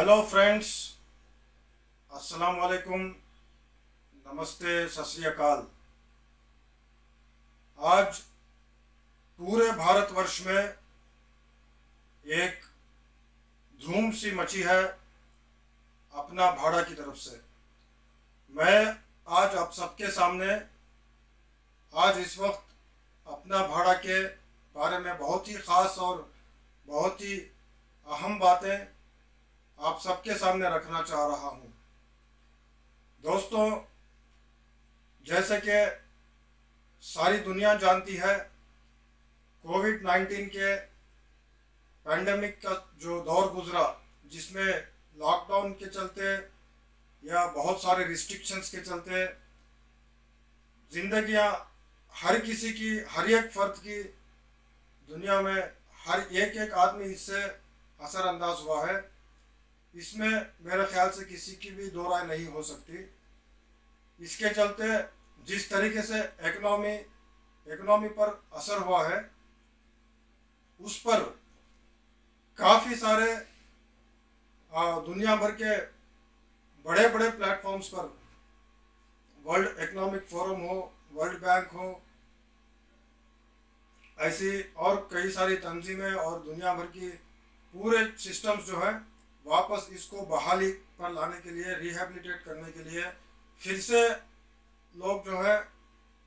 Hello friends, अस्सलाम वालेकुम, नमस्ते, सत श्री अकाल। आज पूरे भारतवर्ष में एक धूम सी मची है अपना भाड़ा की तरफ से। मैं आज आप सबके सामने आज इस वक्त अपना भाड़ा के बारे में बहुत ही ख़ास और बहुत ही अहम बातें आप सबके सामने रखना चाह रहा हूँ। दोस्तों, जैसे कि सारी दुनिया जानती है, कोविड-19 के पैंडमिक का जो दौर गुजरा, जिसमें लॉकडाउन के चलते या बहुत सारे रिस्ट्रिक्शंस के चलते ज़िंदगियां हर किसी की, हर एक फ़र्द की दुनिया में हर एक आदमी इससे असरअंदाज हुआ है। इसमें मेरे ख्याल से किसी की भी दो राय नहीं हो सकती। इसके चलते जिस तरीके से इकोनॉमी पर असर हुआ है, उस पर काफ़ी सारे दुनिया भर के बड़े बड़े प्लेटफॉर्म्स पर, वर्ल्ड इकोनॉमिक फोरम हो, वर्ल्ड बैंक हो, ऐसी और कई सारी तंजीमें और दुनिया भर की पूरे सिस्टम्स जो है वापस इसको बहाली पर लाने के लिए, रिहेबिलिटेट करने के लिए, फिर से लोग जो है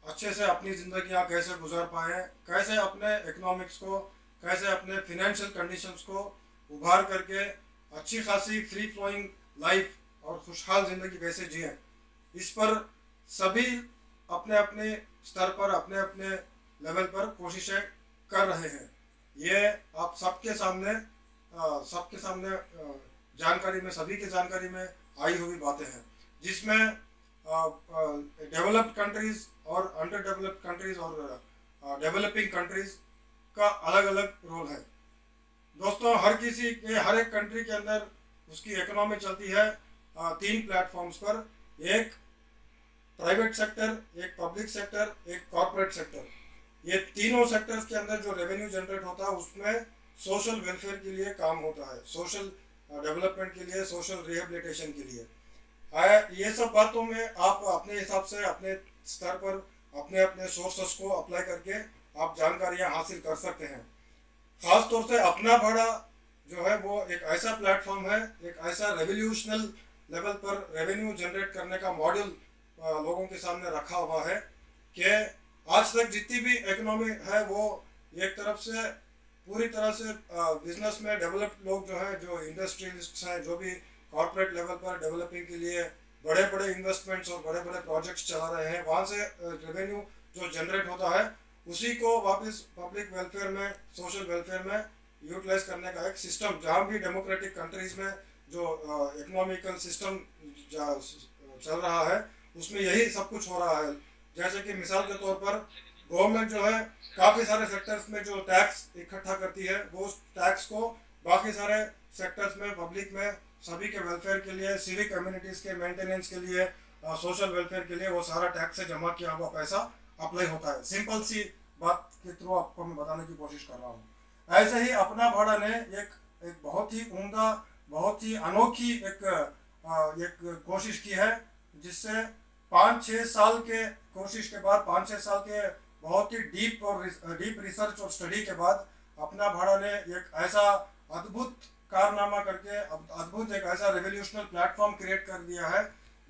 अच्छे से अपनी ज़िंदगियाँ कैसे गुजार पाएँ, कैसे अपने इकोनॉमिक्स को, कैसे अपने फिनेंशियल कंडीशंस को उभार करके अच्छी खासी फ्री फ्लोइंग लाइफ और खुशहाल ज़िंदगी कैसे जिएँ, इस पर सभी अपने अपने स्तर पर, अपने अपने लेवल पर कोशिशें कर रहे हैं। ये आप सबके सामने जानकारी में, सभी की जानकारी में आई हुई बातें हैं, जिसमें डेवलप्ड कंट्रीज़ और अंडर डेवलप्ड कंट्रीज़ और डेवलपिंग कंट्रीज़ का अलग अलग रोल है। दोस्तों, हर एक कंट्री के अंदर उसकी इकोनॉमी चलती है तीन प्लेटफॉर्म्स पर। एक प्राइवेट सेक्टर, एक पब्लिक सेक्टर, एक कॉर्पोरेट सेक्टर। ये तीनों सेक्टर्स के अंदर जो रेवेन्यू जनरेट होता है, उसमें सोशल वेलफेयर के लिए काम होता है, सोशल डेवलपमेंट के लिए, सोशल रिहेबिलिटेशन के लिए। ये सब बातों में आप अपने हिसाब से, अपने स्तर पर, अपने अपने सोर्सेस को अप्लाई करके आप जानकारियाँ हासिल कर सकते हैं। ख़ास तौर से अपना भाड़ा जो है वो एक ऐसा प्लेटफॉर्म है, एक ऐसा रेवोल्यूशनल लेवल पर रेवेन्यू जनरेट करने का मॉडल लोगों के सामने रखा हुआ है कि आज तक जितनी भी इकोनॉमी है वो एक तरफ से पूरी तरह से बिजनेस में डेवलप्ड लोग जो हैं, जो इंडस्ट्रियलिस्ट्स हैं, जो भी कॉर्पोरेट लेवल पर डेवलपिंग के लिए बड़े बड़े इन्वेस्टमेंट्स और बड़े बड़े प्रोजेक्ट्स चला रहे हैं, वहाँ से रेवेन्यू जो जनरेट होता है उसी को वापस पब्लिक वेलफेयर में, सोशल वेलफेयर में यूटिलाइज करने का एक सिस्टम, जहाँ भी डेमोक्रेटिक कंट्रीज़ में जो इकोनॉमिकल सिस्टम चल रहा है उसमें यही सब कुछ हो रहा है। जैसे कि मिसाल के तौर पर गवर्नमेंट जो है काफ़ी सारे सेक्टर्स में जो टैक्स इकट्ठा करती है, वो उस टैक्स को बाकी सारे सेक्टर्स में, पब्लिक में, सभी के वेलफेयर के लिए, सिविक कम्युनिटीज़ के मेंटेनेंस के लिए, सोशल वेलफेयर के लिए वो सारा टैक्स से जमा किया हुआ पैसा अप्लाई होता है। सिंपल सी बात के थ्रू आपको मैं बताने की कोशिश कर रहा हूँ। ऐसे ही अपना भाड़ा ने एक बहुत ही उम्दा, बहुत ही अनोखी एक कोशिश की है, जिससे 5-6 साल के कोशिश के बाद, 5-6 साल के बहुत ही डीप रिसर्च और स्टडी के बाद अपना भाड़ा ने एक ऐसा अद्भुत कारनामा करके, अद्भुत एक ऐसा रेवोल्यूशनल प्लेटफॉर्म क्रिएट कर दिया है,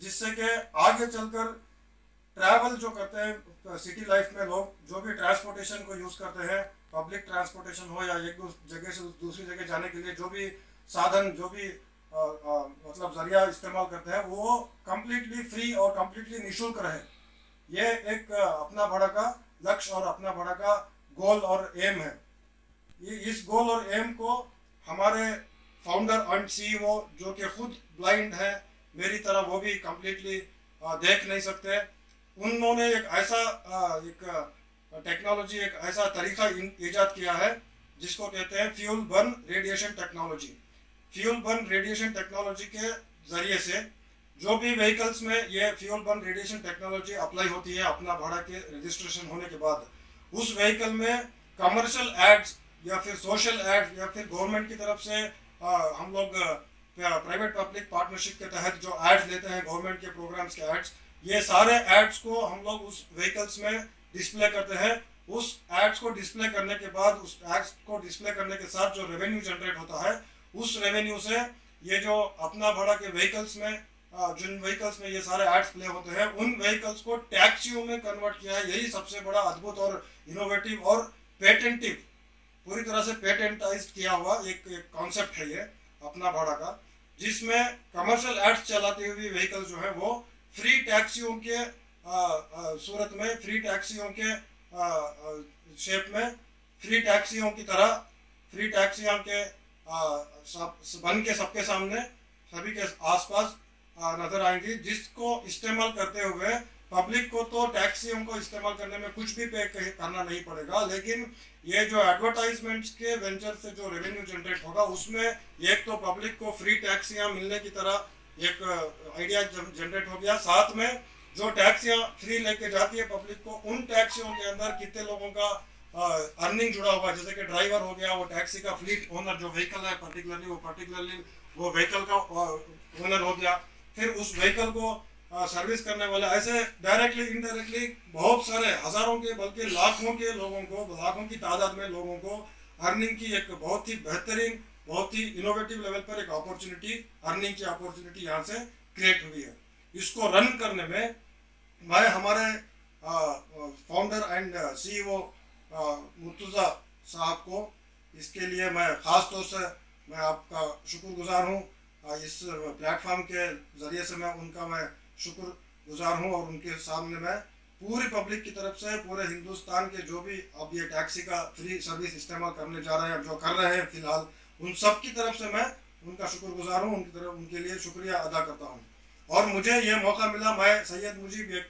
जिससे कि आगे चलकर ट्रैवल जो करते हैं सिटी लाइफ में, लोग जो भी ट्रांसपोर्टेशन को यूज़ करते हैं, पब्लिक ट्रांसपोर्टेशन हो या एक जगह से दूसरी जगह जाने के लिए जो भी साधन, जो भी मतलब जरिया इस्तेमाल करते हैं, वो कम्प्लीटली फ्री और कम्प्लीटली निःशुल्क रहे। ये एक अपना भाड़ा का लक्ष्य और अपना भाड़ा का गोल और एम है। ये इस गोल और एम को हमारे फाउंडर एंड सीईओ, जो कि खुद ब्लाइंड है मेरी तरह, वो भी कम्प्लीटली देख नहीं सकते, उन्होंने एक ऐसा टेक्नोलॉजी, एक ऐसा तरीका ईजाद किया है जिसको कहते हैं fuel burn radiation technology. Fuel burn radiation technology के ज़रिए से जो भी व्हीकल्स में ये fuel burn radiation technology apply होती है अपना भाड़ा के रजिस्ट्रेशन होने के बाद, उस व्हीकल में कमर्शियल एड्स या फिर सोशल एड्स या फिर गवर्नमेंट की तरफ से हम लोग प्राइवेट पब्लिक पार्टनरशिप के तहत जो एड्स लेते हैं गवर्नमेंट के प्रोग्राम्स के एड्स, ये सारे एड्स को हम लोग उस व्हीकल्स में डिस्प्ले करते हैं। उस एड्स को डिस्प्ले करने के बाद, उस एड्स को डिस्प्ले करने के साथ जो रेवेन्यू जनरेट होता है, उस रेवेन्यू से ये जो अपना भाड़ा के व्हीकल्स में जिन व्हीकल्स में ये सारे एड्स प्ले होते हैं, उन व्हीकल्स को टैक्सियों में कन्वर्ट किया है। यही सबसे बड़ा अद्भुत और इनोवेटिव और पेटेंटिव, पूरी तरह से पेटेंटाइज किया हुआ एक कॉन्सेप्ट है ये अपना भाड़ा का, जिसमें कमर्शियल एड्स चलाती हुई व्हीकल जो है वो फ्री टैक्सियों के सूरत में, फ्री टैक्सियों के शेप में, फ्री टैक्सियों की तरह, फ्री टैक्सियों के बन के सबके सामने, सभी के आसपास नजर आएंगी, जिसको इस्तेमाल करते हुए पब्लिक को तो टैक्सियों को इस्तेमाल करने में कुछ भी पे करना नहीं पड़ेगा, लेकिन ये जो एडवर्टाइजमेंट्स के वेंचर से जो रेवेन्यू जनरेट होगा, उसमें एक तो पब्लिक को फ्री टैक्सियां मिलने की तरह एक आइडिया जनरेट हो गया। साथ में जो टैक्सियां फ्री लेके जाती है पब्लिक को, उन टैक्सियों के अंदर कितने लोगों का अर्निंग जुड़ा हुआ है, जैसे कि ड्राइवर हो गया, वो टैक्सी का फ्लीट ओनर जो व्हीकल है पर्टिकुलरली वो व्हीकल का ओनर हो गया, फिर उस व्हीकल को सर्विस करने वाले, ऐसे डायरेक्टली इनडायरेक्टली बहुत सारे हजारों के बल्कि लाखों के लोगों को, लाखों की तादाद में लोगों को अर्निंग की एक बहुत ही बेहतरीन, बहुत ही इनोवेटिव लेवल पर एक अपॉर्चुनिटी, अर्निंग की अपॉर्चुनिटी यहाँ से क्रिएट हुई है। इसको रन करने में मैं हमारे फाउंडर एंड सीईओ मुर्तुज़ा साहब को, इसके लिए मैं ख़ास तौर से मैं आपका शुक्रगुजार हूँ। इस प्लेटफॉर्म के ज़रिए से मैं शुक्रगुजार हूँ, और उनके सामने मैं पूरी पब्लिक की तरफ से, पूरे हिंदुस्तान के जो भी अब ये टैक्सी का फ्री सर्विस इस्तेमाल करने जा रहे हैं, जो कर रहे हैं फिलहाल, उन सब की तरफ से मैं उनका शुक्रगुजार हूँ, उनके लिए शुक्रिया अदा करता हूँ। और मुझे ये मौका मिला, मैं सैयद मुजीब एक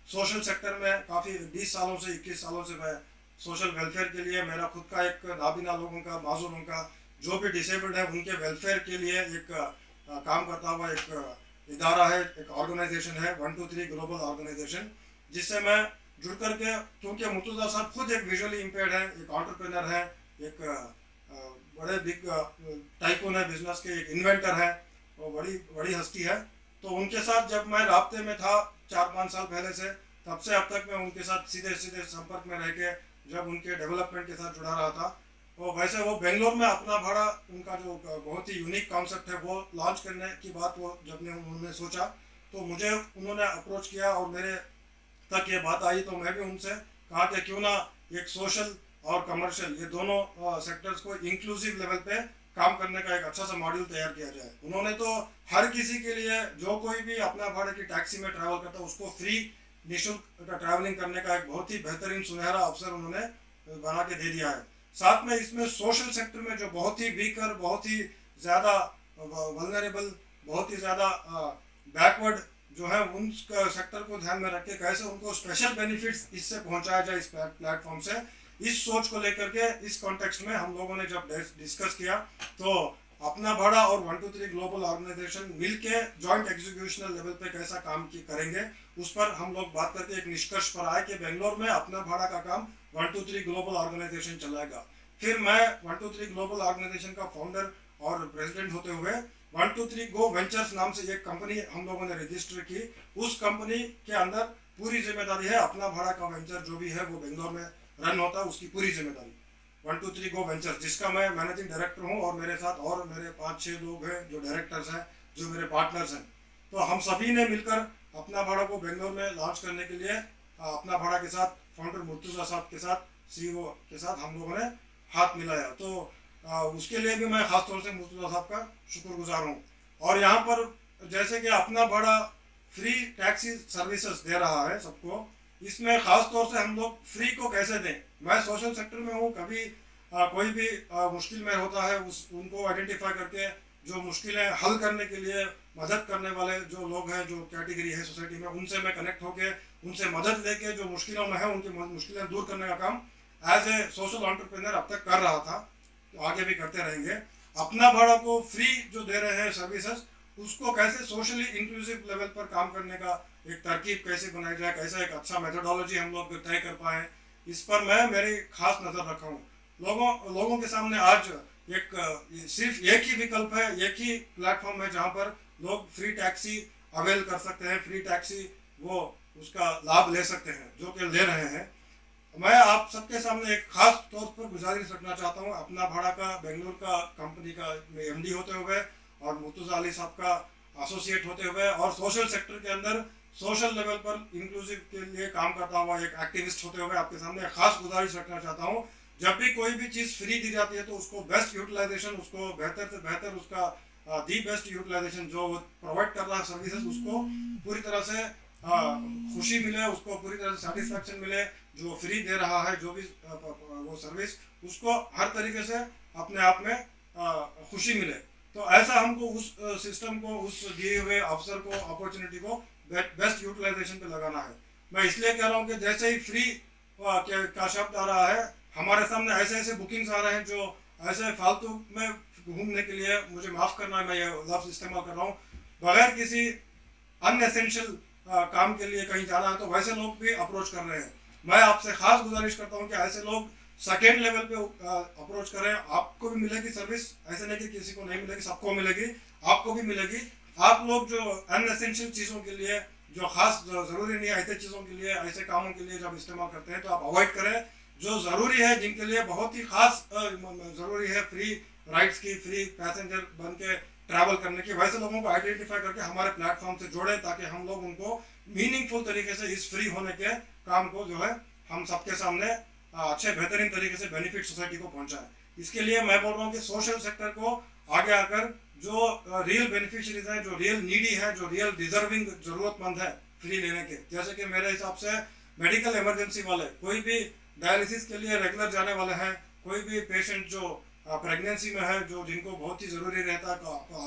सोशल सेक्टर में काफ़ी 20 सालों से 21 सालों से मैं सोशल वेलफेयर के लिए, मेरा खुद का एक नाबीना लोगों का, माजूरों का, जो भी डिसेबल्ड है उनके वेलफेयर के लिए एक काम करता हुआ एक इदारा है, एक ऑर्गेनाइजेशन है 123 ग्लोबल ऑर्गेनाइजेशन, जिससे मैं जुड़ करके, क्योंकि मुर्तुज़ा साहब खुद एक विजुअली इम्पेयर्ड है, एक एंटरप्रेन्योर है, एक बड़े बिग टाइकून है बिजनेस के, एक इन्वेंटर है, वो बड़ी हस्ती है। तो उनके साथ जब मैं राब्ते में था 4-5 साल पहले से, तब से अब तक मैं उनके साथ सीधे संपर्क में रह के जब उनके डेवलपमेंट के साथ जुड़ा रहा था। तो वैसे वो बेंगलोर में अपना भाड़ा, उनका जो बहुत ही यूनिक कॉन्सेप्ट है वो लॉन्च करने की बात वो जब उन्होंने सोचा, तो मुझे उन्होंने अप्रोच किया और मेरे तक ये बात आई, तो मैं भी उनसे कहा कि क्यों ना एक सोशल और कमर्शियल, ये दोनों सेक्टर्स को इंक्लूसिव लेवल पे काम करने का एक अच्छा सा मॉड्यूल तैयार किया जाए। उन्होंने तो हर किसी के लिए, जो कोई भी अपना भाड़े की टैक्सी में ट्रैवल करता है, उसको फ्री निःशुल्क ट्रैवलिंग करने का एक बहुत ही बेहतरीन सुनहरा अवसर उन्होंने बना के दे दिया है। साथ में इसमें सोशल सेक्टर में जो बहुत ही वीकर, बहुत ही ज़्यादा वल्नरेबल, बहुत ही ज़्यादा बैकवर्ड जो है, उन सेक्टर को ध्यान में रख के कैसे उनको स्पेशल बेनिफिट्स इससे पहुंचाया जाए इस प्लेटफॉर्म से, इस सोच को लेकर के इस कॉन्टेक्स्ट में हम लोगों ने जब डिस्कस किया, तो अपना भाड़ा और 123 ग्लोबल ऑर्गेनाइजेशन मिलके जॉइंट एग्जीक्यूशनल लेवल पे कैसा काम करेंगे, उस पर हम लोग बात करके एक निष्कर्ष पर आए कि बेंगलोर में अपना भाड़ा का काम 123 ग्लोबल ऑर्गेनाइजेशन चलाएगा। फिर मैं 123 ग्लोबल ऑर्गेनाइजेशन का फाउंडर और प्रेसिडेंट होते हुए 123 गो वेंचर्स नाम से एक कंपनी हम लोगों ने रजिस्टर की। उस कंपनी के अंदर पूरी जिम्मेदारी है, अपना भाड़ा का वेंचर जो भी है वो बेंगलोर में रन होता है, उसकी पूरी जिम्मेदारी 123 गो वेंचर, जिसका मैं मैनेजिंग डायरेक्टर हूँ, और मेरे साथ और मेरे 5-6 लोग हैं जो डायरेक्टर्स हैं, जो मेरे पार्टनर्स हैं। तो हम सभी ने मिलकर अपना भाड़ा को बेंगलोर में लॉन्च करने के लिए अपना भाड़ा के साथ, फाउंडर मुर्तुज़ा साहब के साथ, सीईओ के साथ हम लोगों ने हाथ मिलाया। तो उसके लिए भी मैं खास तौर से मुर्तुज़ा साहब का शुक्रगुजार हूँ। और यहाँ पर जैसे कि अपना भाड़ा फ्री टैक्सी सर्विसेज दे रहा है सबको, इसमें खास तौर से हम लोग फ्री को कैसे दें। मैं सोशल सेक्टर में हूँ, कभी कोई भी मुश्किल में होता है, उनको आइडेंटिफाई करके जो मुश्किलें हल करने के लिए मदद करने वाले जो लोग हैं, जो कैटेगरी है सोसाइटी में, उनसे मैं कनेक्ट होके उनसे मदद लेके जो मुश्किलों में है उनकी मुश्किलें दूर करने का काम एज ए सोशल एंटरप्रेन्योर अब तक कर रहा था, तो आगे भी करते रहेंगे। अपना भाड़ा को फ्री जो दे रहे हैं सर्विसेज, उसको कैसे सोशली इंक्लूसिव लेवल पर काम करने का एक तरकीब कैसे बनाई जाए, कैसे एक अच्छा मेथोडोलॉजी हम लोग तय कर पाए, इस पर मैं मेरी खास नज़र रखा हूँ। लोगों के सामने आज सिर्फ एक ही विकल्प है, एक ही प्लेटफॉर्म है जहां पर लोग फ्री टैक्सी अवेल कर सकते हैं, फ्री टैक्सी वो उसका लाभ ले सकते हैं, जो कि ले रहे हैं। मैं आप सबके सामने एक खास तौर पर गुजारिश रखना चाहता हूँ, अपना भाड़ा का बेंगलुरु का कंपनी का एमडी होते हुए और मुर्तुजा अली साहब का एसोसिएट होते हुए और सोशल सेक्टर के अंदर सोशल लेवल पर इंक्लूसिव के लिए काम करता हुआ एक एक्टिविस्ट होते हुए आपके सामने एक खास गुजारिश रखना चाहता हूँ, जब भी कोई भी चीज़ फ्री दी जाती है तो उसको बेस्ट यूटिलाइजेशन, उसको बेहतर से बेहतर उसका दी बेस्ट यूटिलाइजेशन जो प्रोवाइड कर रहा है सर्विसेज, उसको पूरी तरह से खुशी मिले, उसको पूरी तरह से सेटिस्फैक्शन मिले। जो फ्री दे रहा है जो भी वो सर्विस, उसको हर तरीके से अपने आप में खुशी मिले। तो ऐसा हमको उस सिस्टम को, उस दिए हुए अवसर को, अपॉर्चुनिटी को बेस्ट यूटिलाइजेशन पे लगाना है। मैं इसलिए कह रहा हूँ कि जैसे ही फ्री का शब्द आ रहा है, हमारे सामने ऐसे ऐसे बुकिंग्स आ रहे हैं जो ऐसे फालतू में घूमने के लिए, मुझे माफ़ करना है मैं ये लफ्ज़ इस्तेमाल कर रहा हूँ, बगैर किसी अनएसेंशियल काम के लिए कहीं जाना है तो वैसे लोग भी अप्रोच कर रहे हैं। मैं आपसे खास गुजारिश करता हूं कि ऐसे लोग सेकेंड लेवल पे अप्रोच करें। आपको भी मिलेगी सर्विस, ऐसे नहीं कि किसी को नहीं मिलेगी, सबको मिलेगी, आपको भी मिलेगी। आप लोग जो अनएसेंशियल चीज़ों के लिए, जो खास ज़रूरी नहीं है ऐसे चीज़ों के लिए, ऐसे कामों के लिए जब इस्तेमाल करते हैं तो आप अवॉइड करें। जो ज़रूरी है, जिनके लिए बहुत ही खास ज़रूरी है फ्री राइड्स की, फ्री पैसेंजर बन के ट्रैवल करने की, वैसे लोगों को आइडेंटिफाई करके हमारे प्लेटफॉर्म से जोड़ें ताकि हम लोग उनको मीनिंगफुल तरीके से इस फ्री होने के काम को जो है हम सबके सामने अच्छे बेहतरीन तरीके से बेनिफिट सोसाइटी को पहुंचाएं। इसके लिए मैं बोल रहा हूँ कि सोशल सेक्टर को आगे आकर जो रियल बेनिफिशरीज हैं, जो रियल नीडी हैं, जो रियल डिजर्विंग ज़रूरतमंद है फ्री लेने के, जैसे कि मेरे हिसाब से मेडिकल इमरजेंसी वाले, कोई भी डायलिसिस के लिए रेगुलर जाने वाले हैं, कोई भी पेशेंट जो प्रेगनेंसी में है, जो जिनको बहुत ही ज़रूरी रहता है,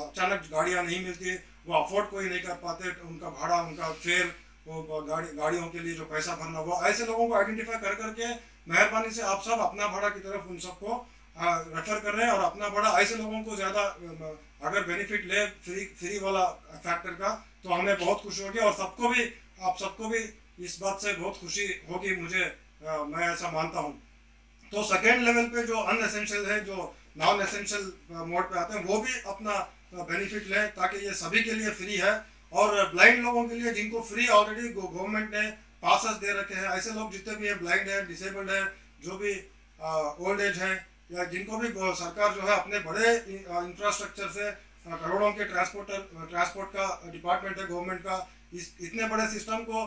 अचानक गाड़ियाँ नहीं मिलती, वो अफोर्ड कोई नहीं कर पाते, उनका भाड़ा, उनका फेयर, वो गाड़ियों के लिए जो पैसा भरना, वो ऐसे लोगों को आइडेंटिफाई कर करके मेहरबानी से आप सब अपना भाड़ा की तरफ उन सबको रेफर कर रहे हैं। और अपना भाड़ा ऐसे लोगों को ज़्यादा अगर बेनिफिट ले फ्री वाला फैक्टर का, तो हमें बहुत खुशी होगी और सबको भी, आप सबको भी इस बात से बहुत खुशी होगी, मुझे मैं ऐसा मानता हूँ। तो सेकेंड लेवल पे जो अनएसेंशियल है, जो नॉन एसेंशियल मोड पे आते हैं, वो भी अपना बेनिफिट लें ताकि ये सभी के लिए फ्री है। और ब्लाइंड लोगों के लिए, जिनको फ्री ऑलरेडी गवर्नमेंट ने पासेस दे रखे हैं, ऐसे लोग जितने भी हैं, ब्लाइंड है, डिसेबल्ड है, जो भी ओल्ड एज है, या जिनको भी सरकार जो है अपने बड़े इंफ्रास्ट्रक्चर से, करोड़ों के ट्रांसपोर्ट का डिपार्टमेंट है गवर्नमेंट का, इतने बड़े सिस्टम को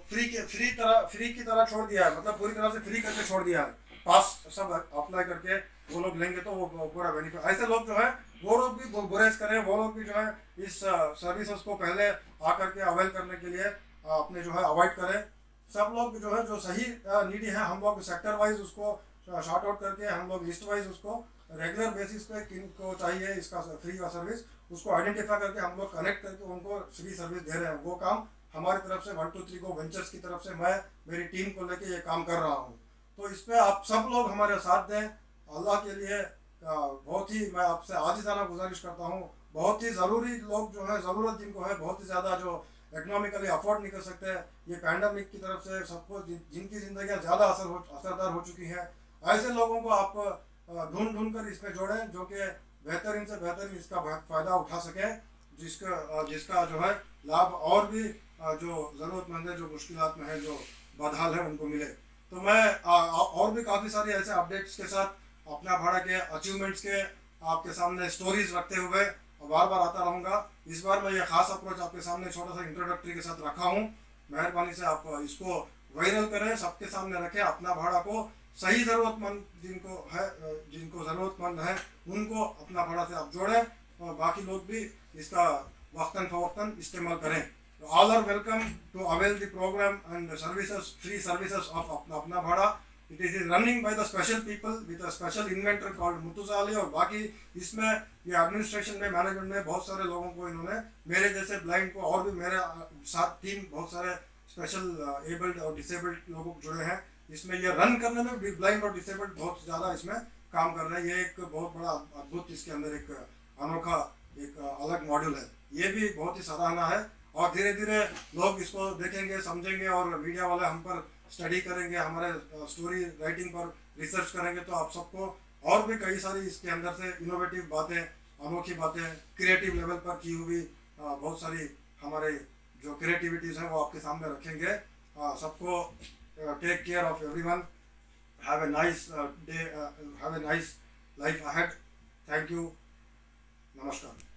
फ्री की तरह छोड़ दिया है, मतलब पूरी तरह से फ्री करके छोड़ दिया है। पास सब अप्लाई करके वो लोग लेंगे तो वो पूरा बेनिफिट, ऐसे लोग जो है वो लोग भी गुरेज करें, वो लोग भी जो है इस सर्विसेज को पहले आकर के अवेल करने के लिए अपने जो है अवॉइड करें। सब लोग जो है, जो सही नीडी है, हम लोग सेक्टर वाइज उसको शॉर्ट आउट करके, हम लोग लिस्ट वाइज उसको रेगुलर बेसिस पे किन को चाहिए इसका फ्री का सर्विस, उसको आइडेंटिफाई करके हम लोग कनेक्ट करके उनको फ्री सर्विस दे रहे हैं। वो काम हमारी तरफ से 1 2 3 गो वेंचर्स की तरफ से मैं मेरी टीम को लेके ये काम कर रहा हूँ। तो इस पर आप सब लोग हमारे साथ दें। अल्लाह के लिए बहुत ही मैं आपसे आजिज़ाना गुजारिश करता हूँ। बहुत ही ज़रूरी लोग जो है, ज़रूरत जिनको है, बहुत ही ज़्यादा जो इकोनॉमिकली अफोर्ड नहीं कर सकते, ये पैंडमिक की तरफ से सबको जिनकी ज़िंदगियाँ ज़्यादा असरदार हो चुकी हैं, ऐसे लोगों को आप ढूंढ कर इसमें जोड़ें जो कि बेहतरीन से बेहतरीन इसका फ़ायदा उठा सकें, जिसका जो है लाभ और भी जो ज़रूरतमंद है, जो मुश्किलात में है, जो बदहाल है, उनको मिले। तो मैं और भी काफ़ी सारी ऐसे अपडेट्स के साथ अपना भाड़ा के अचीवमेंट्स के आपके सामने स्टोरीज रखते हुए बार बार आता रहूँगा। इस बार मैं ये खास अप्रोच आपके सामने छोटा सा इंट्रोडक्टरी के साथ रखा हूँ। मेहरबानी से आप इसको वायरल करें, सबके सामने रखें। अपना भाड़ा को सही ज़रूरतमंद जिनको ज़रूरतमंद है उनको अपना भाड़ा से आप जोड़ें और बाकी लोग भी इसका वक्तन फ़वक्तन इस्तेमाल करें। All are welcome to avail the program and the services, free services of अपना भाड़ा। It is running by the special people with a special inventor called Murtuza Ali. और बाकी इसमें ये एडमिनिस्ट्रेशन में, मैनेजमेंट में बहुत सारे लोगों को इन्होंने, मेरे जैसे ब्लाइंड को और भी मेरे साथ टीम बहुत सारे स्पेशल एबल्ड और डिसेबल्ड लोग जुड़े हैं। इसमें ये रन करने में भी ब्लाइंड और डिसेबल्ड बहुत ज़्यादा इसमें काम कर रहे हैं। ये एक बहुत बड़ा अद्भुत, इसके अंदर एक अनोखा एक अलग मॉड्यूल है, ये भी बहुत ही सराहना है। और धीरे धीरे लोग इसको देखेंगे, समझेंगे और मीडिया वाले हम पर स्टडी करेंगे, हमारे स्टोरी राइटिंग पर रिसर्च करेंगे, तो आप सबको और भी कई सारी इसके अंदर से इनोवेटिव बातें, अनोखी बातें, क्रिएटिव लेवल पर की हुई बहुत सारी हमारे जो क्रिएटिविटीज़ हैं वो आपके सामने रखेंगे। सबको take care of everyone, have a nice day, have a nice life ahead. Thank you, नमस्कार।